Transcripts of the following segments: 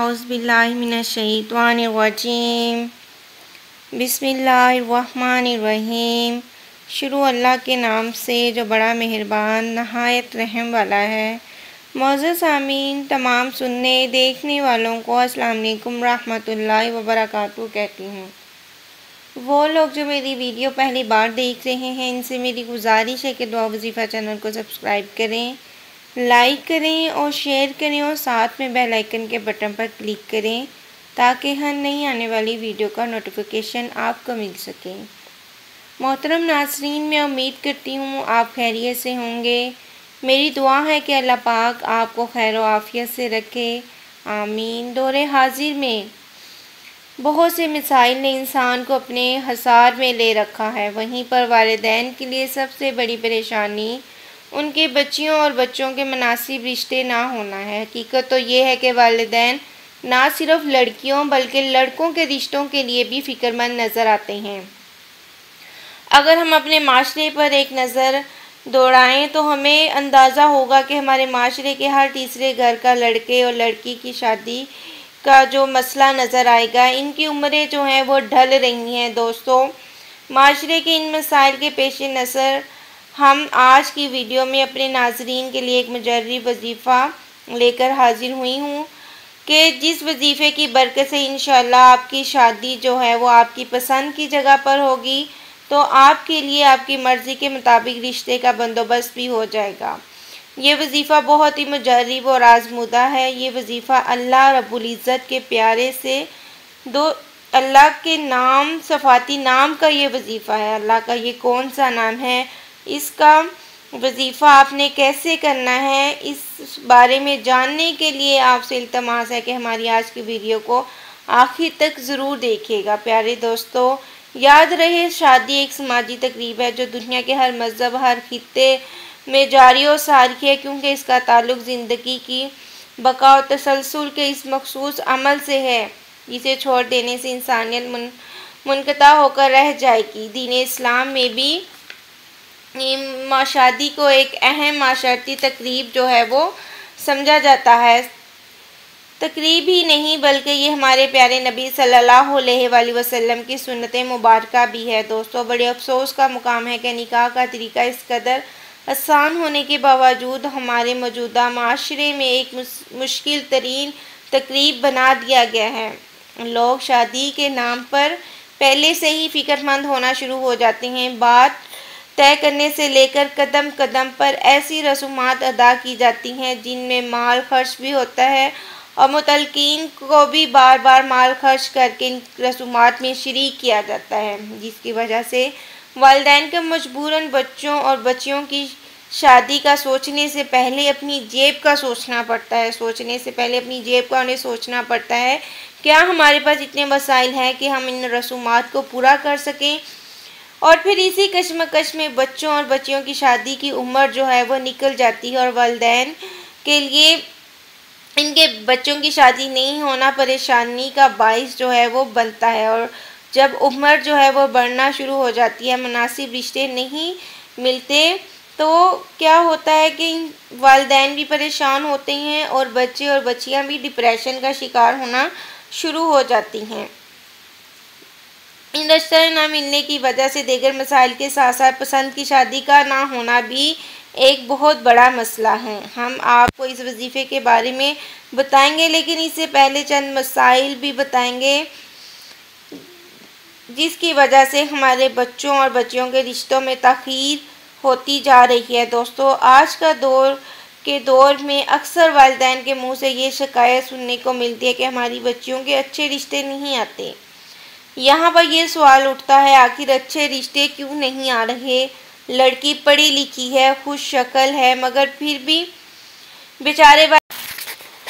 औज़ुबिल्लाहिमिनश्शैतानिर्रजीम बिस्मिल्लाहिर्रहमानिर्रहीम। शुरू अल्लाह के नाम से जो बड़ा मेहरबान नहायत रहम वाला है। मौजूद आमीन तमाम सुनने देखने वालों को अस्सलाम वालेकुम रहमतुल्लाहि व बरकातुहू कहती हूँ। वो लोग जो मेरी वीडियो पहली बार देख रहे हैं, इनसे मेरी गुजारिश है कि दुआ वजीफ़ा चैनल को सब्सक्राइब करें, लाइक करें और शेयर करें और साथ में बेल आइकन के बटन पर क्लिक करें ताकि हर नई आने वाली वीडियो का नोटिफिकेशन आपको मिल सके। मोहतरम नाज़रीन, मैं उम्मीद करती हूँ आप खैरियत से होंगे। मेरी दुआ है कि अल्लाह पाक आपको खैर व आफियत से रखे, आमीन। दौरे हाजिर में बहुत से मिसाइल ने इंसान को अपने हसार में ले रखा है। वहीं पर वालिदैन के लिए सबसे बड़ी परेशानी उनके बच्चियों और बच्चों के मुनासिब रिश्ते ना होना है। हकीकत तो ये है कि वालिदैन ना सिर्फ लड़कियों बल्कि लड़कों के रिश्तों के लिए भी फ़िक्रमंद नज़र आते हैं। अगर हम अपने माशरे पर एक नज़र दौड़ाएं तो हमें अंदाज़ा होगा कि हमारे माशरे के हर तीसरे घर का लड़के और लड़की की शादी का जो मसला नज़र आएगा। इनकी उम्रें जो हैं वो ढल रही हैं। दोस्तों, माशरे के इन मसाइल के पेश नज़र हम आज की वीडियो में अपने नाजरीन के लिए एक मुजर्रब वजीफ़ा लेकर हाजिर हुई हूँ कि जिस वजीफ़े की बरकत से इंशाअल्लाह आपकी शादी जो है वो आपकी पसंद की जगह पर होगी, तो आपके लिए आपकी मर्ज़ी के मुताबिक रिश्ते का बंदोबस्त भी हो जाएगा। ये वजीफ़ा बहुत ही मुजर्रब और आज़मूदा है। ये वजीफ़ा अल्लाह रब्बुल इज़्ज़त के प्यारे से दो अल्लाह के नाम सफ़ाती नाम का ये वजीफ़ा है। अल्लाह का ये कौन सा नाम है, इसका वजीफ़ा आपने कैसे करना है, इस बारे में जानने के लिए आपसे इल्तमास है कि हमारी आज की वीडियो को आखिर तक ज़रूर देखिएगा। प्यारे दोस्तों, याद रहे शादी एक समाजी तकरीब है जो दुनिया के हर मज़हब हर खित्ते में जारी और सारी है, क्योंकि इसका ताल्लुक़ ज़िंदगी की बका और तसलसल के इस मखसूस अमल से है जिसे छोड़ देने से इंसानियत मुनक़ता होकर रह जाएगी। दीन इस्लाम में भी शादी को एक अहम माशरती तकरीब जो है वो समझा जाता है। तकरीब ही नहीं बल्कि ये हमारे प्यारे नबी सल्लल्लाहु अलैहि वसल्लम की सुन्नत मुबारका भी है। दोस्तों, बड़े अफसोस का मुकाम है कि निकाह का तरीका इस कदर आसान होने के बावजूद हमारे मौजूदा माशरे में एक मुश्किल तरीन तकरीब बना दिया गया है। लोग शादी के नाम पर पहले से ही फ़िक्रमंद होना शुरू हो जाते हैं। बात तय करने से लेकर कदम कदम पर ऐसी रसूमात अदा की जाती हैं जिनमें माल खर्च भी होता है और मुतल्लिकीन को भी बार बार माल खर्च करके इन रसूमात में शरीक किया जाता है, जिसकी वजह से वालिदैन को मजबूरन बच्चों और बच्चियों की शादी का सोचने से पहले अपनी जेब का सोचना पड़ता है। उन्हें सोचना पड़ता है क्या हमारे पास इतने वसाइल हैं कि हम इन रसूमात को पूरा कर सकें। और फिर इसी कश्मकश में बच्चों और बच्चियों की शादी की उम्र जो है वो निकल जाती है और वालिदैन के लिए इनके बच्चों की शादी नहीं होना परेशानी का बाइस जो है वो बनता है। और जब उम्र जो है वो बढ़ना शुरू हो जाती है, मुनासिब रिश्ते नहीं मिलते, तो क्या होता है कि वालिदैन भी परेशान होते हैं और बच्चे और बच्चियां भी डिप्रेशन का शिकार होना शुरू हो जाती हैं। इन रिश्ते ना मिलने की वजह से दीगर मसाइल के साथ साथ पसंद की शादी का ना होना भी एक बहुत बड़ा मसला है। हम आपको इस वजीफ़े के बारे में बताएंगे, लेकिन इससे पहले चंद मसाइल भी बताएंगे जिसकी वजह से हमारे बच्चों और बच्चियों के रिश्तों में ताख़ीर होती जा रही है। दोस्तों, आज का दौर में अक्सर वालिदैन के मुँह से ये शिकायत सुनने को मिलती है कि हमारी बच्चियों के अच्छे रिश्ते नहीं आते। यहाँ पर यह सवाल उठता है, आखिर अच्छे रिश्ते क्यों नहीं आ रहे। लड़की पढ़ी लिखी है, खुश शक्ल है, मगर फिर भी बेचारे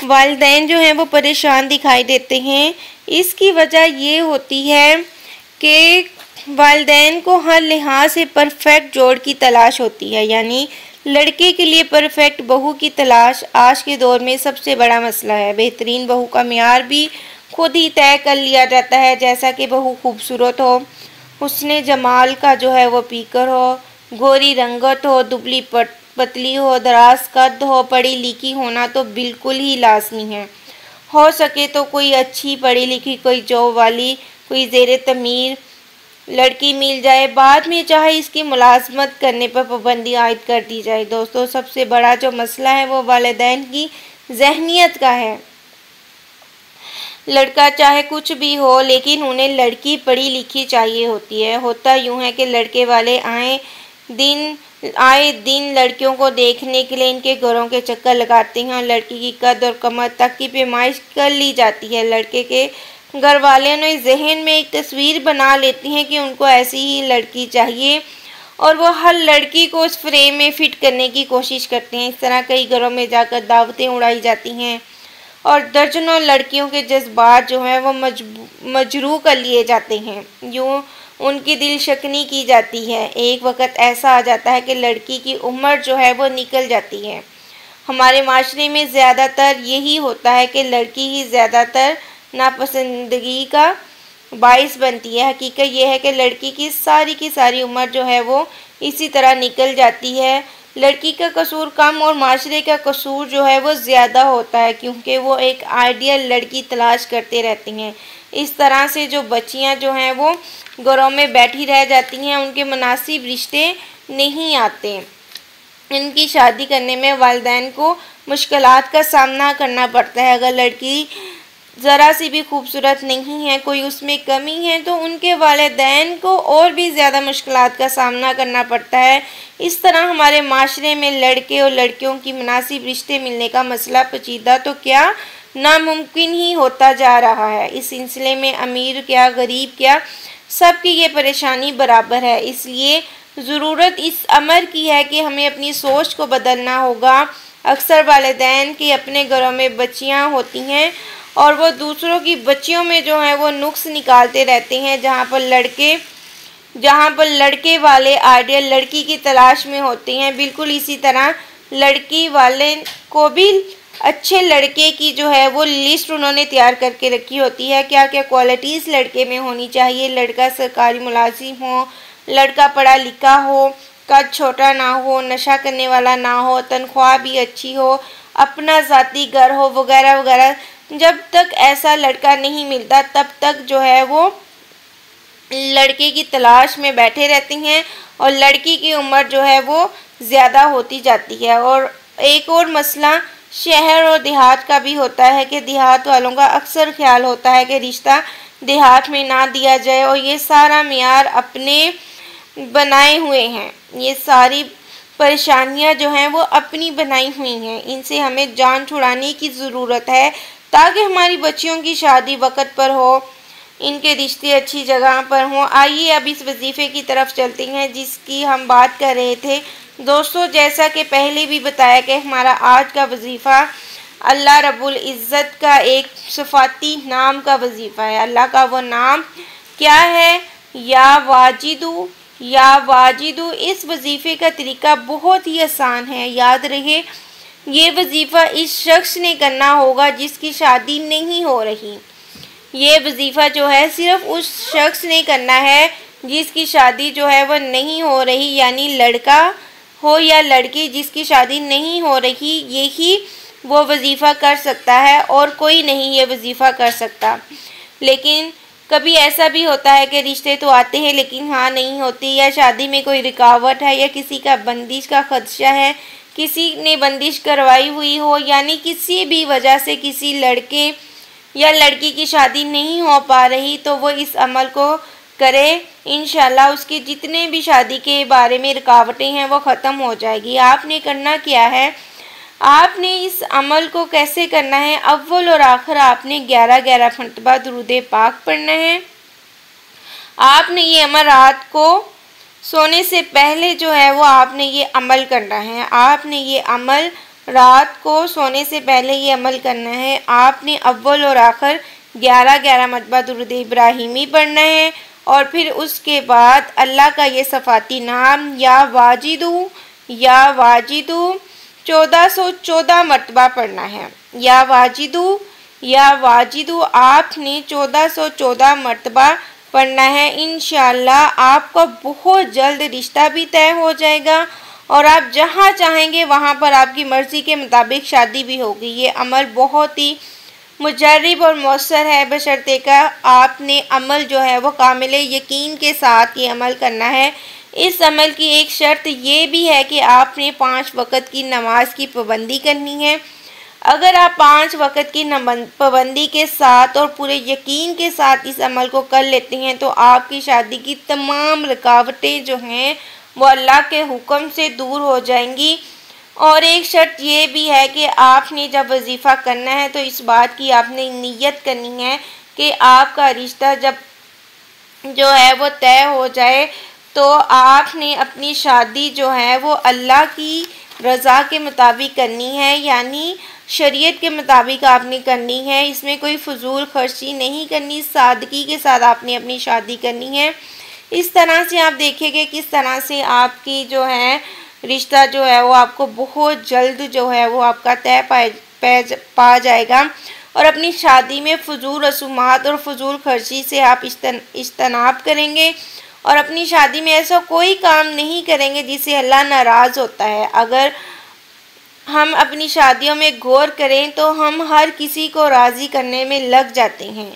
वालिदैन जो हैं वो परेशान दिखाई देते हैं। इसकी वजह ये होती है कि वालिदैन को हर लिहाज से परफेक्ट जोड़ की तलाश होती है, यानी लड़के के लिए परफेक्ट बहू की तलाश आज के दौर में सबसे बड़ा मसला है। बेहतरीन बहू का मियार भी खुद ही तय कर लिया जाता है, जैसा कि बहू खूबसूरत हो, हुस्ने जमाल का जो है वो पीकर हो, गोरी रंगत हो, दुबली पतली हो, दराज कद हो, पढ़ी लिखी होना तो बिल्कुल ही लाजमी है। हो सके तो कोई अच्छी पढ़ी लिखी, कोई जॉब वाली, कोई ज़ेर तमीर लड़की मिल जाए। बाद में चाहे इसकी मुलाजमत करने पर पाबंदी आयद कर दी जाए। दोस्तों, सबसे बड़ा जो मसला है वो वालिदैन की ज़हनियत का है। लड़का चाहे कुछ भी हो, लेकिन उन्हें लड़की पढ़ी लिखी चाहिए होती है। होता यूँ है कि लड़के वाले आए दिन लड़कियों को देखने के लिए इनके घरों के चक्कर लगाते हैं और लड़की की कद और कमर तक की पैमाइश कर ली जाती है। लड़के के घर वाले ने जहन में एक तस्वीर बना लेती हैं कि उनको ऐसी ही लड़की चाहिए और वो हर लड़की को उस फ्रेम में फिट करने की कोशिश करते हैं। इस तरह कई घरों में जाकर दावतें उड़ाई जाती हैं और दर्जनों लड़कियों के जज्बात जो हैं वो मजरूह कर लिए जाते हैं। यूँ उनकी दिल शकनी की जाती है। एक वक्त ऐसा आ जाता है कि लड़की की उम्र जो है वो निकल जाती है। हमारे माशरे में ज़्यादातर यही होता है कि लड़की ही ज़्यादातर नापसंदगी का बाइस बनती है। हकीकत यह है कि लड़की की सारी उम्र जो है वो इसी तरह निकल जाती है। लड़की का कसूर कम और माशरे का कसूर जो है वो ज़्यादा होता है, क्योंकि वो एक आइडियल लड़की तलाश करते रहती हैं। इस तरह से जो बच्चियां जो हैं वो घरों में बैठी रह जाती हैं, उनके मुनासिब रिश्ते नहीं आते। इनकी शादी करने में वालिदैन को मुश्किलात का सामना करना पड़ता है। अगर लड़की ज़रा सी भी खूबसूरत नहीं है, कोई उसमें कमी है, तो उनके वालिदैन को और भी ज़्यादा मुश्किलात का सामना करना पड़ता है। इस तरह हमारे माशरे में लड़के और लड़कियों की मुनासिब रिश्ते मिलने का मसला पेचीदा तो क्या नामुमकिन ही होता जा रहा है। इस सिलसिले में अमीर क्या गरीब क्या, सबकी ये परेशानी बराबर है। इसलिए ज़रूरत इस अमर की है कि हमें अपनी सोच को बदलना होगा। अक्सर वालिदैन के अपने घरों में बच्चियां होती हैं और वो दूसरों की बच्चियों में जो है वो नुक्स निकालते रहते हैं। जहाँ पर लड़के वाले आइडियल लड़की की तलाश में होते हैं, बिल्कुल इसी तरह लड़की वाले को भी अच्छे लड़के की जो है वो लिस्ट उन्होंने तैयार करके रखी होती है। क्या क्या क्वालिटीज़ लड़के में होनी चाहिए। लड़का सरकारी मुलाजिम हो, लड़का पढ़ा लिखा हो, कद छोटा ना हो, नशा करने वाला ना हो, तनख्वाह भी अच्छी हो, अपना ज़ाती घर हो, वगैरह वगैरह। जब तक ऐसा लड़का नहीं मिलता तब तक जो है वो लड़के की तलाश में बैठे रहते हैं और लड़की की उम्र जो है वो ज़्यादा होती जाती है। और एक और मसला शहर और देहात का भी होता है कि देहात वालों का अक्सर ख्याल होता है कि रिश्ता देहात में ना दिया जाए और ये सारा मियार अपने बनाए हुए हैं। ये सारी परेशानियां जो हैं वो अपनी बनाई हुई हैं। इनसे हमें जान छुड़ाने की ज़रूरत है ताकि हमारी बच्चियों की शादी वक़्त पर हो, इनके रिश्ते अच्छी जगह पर हों। आइए अब इस वजीफ़े की तरफ चलते हैं जिसकी हम बात कर रहे थे। दोस्तों, जैसा कि पहले भी बताया कि हमारा आज का वजीफ़ा अल्लाह रब्बुल इज़्ज़त का एक सिफ़ाती नाम का वजीफ़ा है। अल्लाह का वो नाम क्या है? या वाजिदू, या वाजिदू। इस वजीफ़े का तरीका बहुत ही आसान है। याद रहे, ये वजीफ़ा इस शख्स ने करना होगा जिसकी शादी नहीं हो रही। ये वजीफ़ा जो है सिर्फ उस शख्स ने करना है जिसकी शादी जो है वह नहीं हो रही, यानी लड़का हो या लड़की जिसकी शादी नहीं हो रही, यही वो वजीफ़ा कर सकता है और कोई नहीं ये वजीफ़ा कर सकता। लेकिन कभी ऐसा भी होता है कि रिश्ते तो आते हैं लेकिन हाँ नहीं होती, या शादी में कोई रुकावट है, या किसी का बंदिश का खदशा है, किसी ने बंदिश करवाई हुई हो, यानी किसी भी वजह से किसी लड़के या लड़की की शादी नहीं हो पा रही, तो वो इस अमल को करे। इंशाल्लाह उसकी जितने भी शादी के बारे में रुकावटें हैं वो ख़त्म हो जाएगी। आपने करना क्या है, आपने इस अमल को कैसे करना है, अव्वल और आखिर आपने 11-11 मरतबा दुरूद पाक पढ़ना है। आपने ये अमल रात को सोने से पहले जो है वो आपने ये अमल करना है। आपने ये अमल रात को सोने से पहले ये अमल करना है। आपने अव्वल और आखिर 11-11 मरतबा दुरूद इब्राहिमी पढ़ना है और फिर उसके बाद अल्लाह का ये सफ़ाती नाम या वाजिदू 1414 मरतबा पढ़ना है। या वाजिदू आपने 1414 मरतबा पढ़ना है। इंशाअल्लाह आपका बहुत जल्द रिश्ता भी तय हो जाएगा और आप जहाँ चाहेंगे वहाँ पर आपकी मर्ज़ी के मुताबिक शादी भी होगी। ये अमल बहुत ही मुजर्रिब और मौसर है, बशर्ते का आपने अमल जो है वो कामिल यकीन के साथ ये अमल करना है। इस अमल की एक शर्त ये भी है कि आपने 5 वक़्त की नमाज की पाबंदी करनी है। अगर आप 5 वक़्त की पाबंदी के साथ और पूरे यकीन के साथ इस अमल को कर लेते हैं तो आपकी शादी की तमाम रुकावटें जो हैं वो अल्लाह के हुक्म से दूर हो जाएंगी। और एक शर्त ये भी है कि आपने जब वजीफ़ा करना है तो इस बात की आपने नीयत करनी है कि आपका रिश्ता जब जो है वो तय हो जाए तो आपने अपनी शादी जो है वो अल्लाह की रज़ा के मुताबिक करनी है, यानी शरीयत के मुताबिक आपने करनी है। इसमें कोई फजूल खर्ची नहीं करनी, सादगी के साथ आपने अपनी शादी करनी है। इस तरह से आप देखेंगे किस तरह से आपकी जो है रिश्ता जो है वो आपको बहुत जल्द जो है वो आपका तय पा जाएगा। और अपनी शादी में फजूल रसूमात और फजूल खर्ची से आप इज्तनाब करेंगे और अपनी शादी में ऐसा कोई काम नहीं करेंगे जिससे अल्लाह नाराज़ होता है। अगर हम अपनी शादियों में गौर करें तो हम हर किसी को राज़ी करने में लग जाते हैं,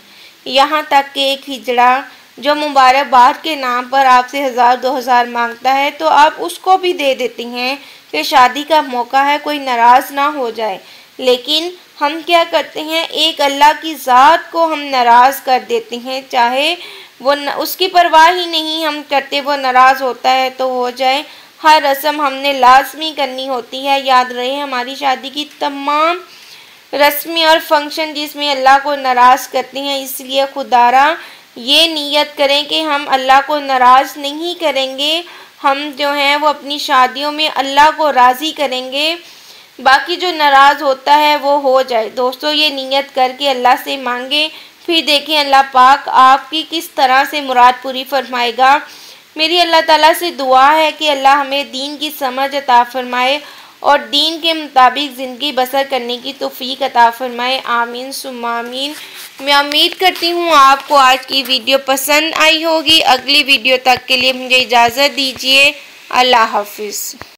यहाँ तक कि एक हिजड़ा जो मुबारकबाद के नाम पर आपसे 1000-2000 मांगता है तो आप उसको भी दे देती हैं कि शादी का मौका है, कोई नाराज़ ना हो जाए। लेकिन हम क्या करते हैं, एक अल्लाह की ज़ात को हम नाराज़ कर देते हैं, चाहे वो उसकी परवाह ही नहीं हम करते, वो नाराज़ होता है तो हो जाए। हर रस्म हमने लाजमी करनी होती है। याद रहे हमारी शादी की तमाम रस्में और फंक्शन जिसमें अल्लाह को नाराज़ करते हैं, इसलिए खुदारा ये नीयत करें कि हम अल्लाह को नाराज़ नहीं करेंगे, हम जो हैं वो अपनी शादियों में अल्लाह को राज़ी करेंगे, बाकी जो नाराज़ होता है वो हो जाए। दोस्तों ये नीयत करके अल्लाह से मांगे, फिर देखें अल्लाह पाक आपकी किस तरह से मुराद पूरी फरमाएगा। मेरी अल्लाह ताला से दुआ है कि अल्लाह हमें दीन की समझ अता फरमाए और दीन के मुताबिक ज़िंदगी बसर करने की तौफीक अता फरमाए। आमीन सुम्मा आमीन। मैं उम्मीद करती हूँ आपको आज की वीडियो पसंद आई होगी। अगली वीडियो तक के लिए मुझे इजाज़त दीजिए। अल्लाह हाफिज़।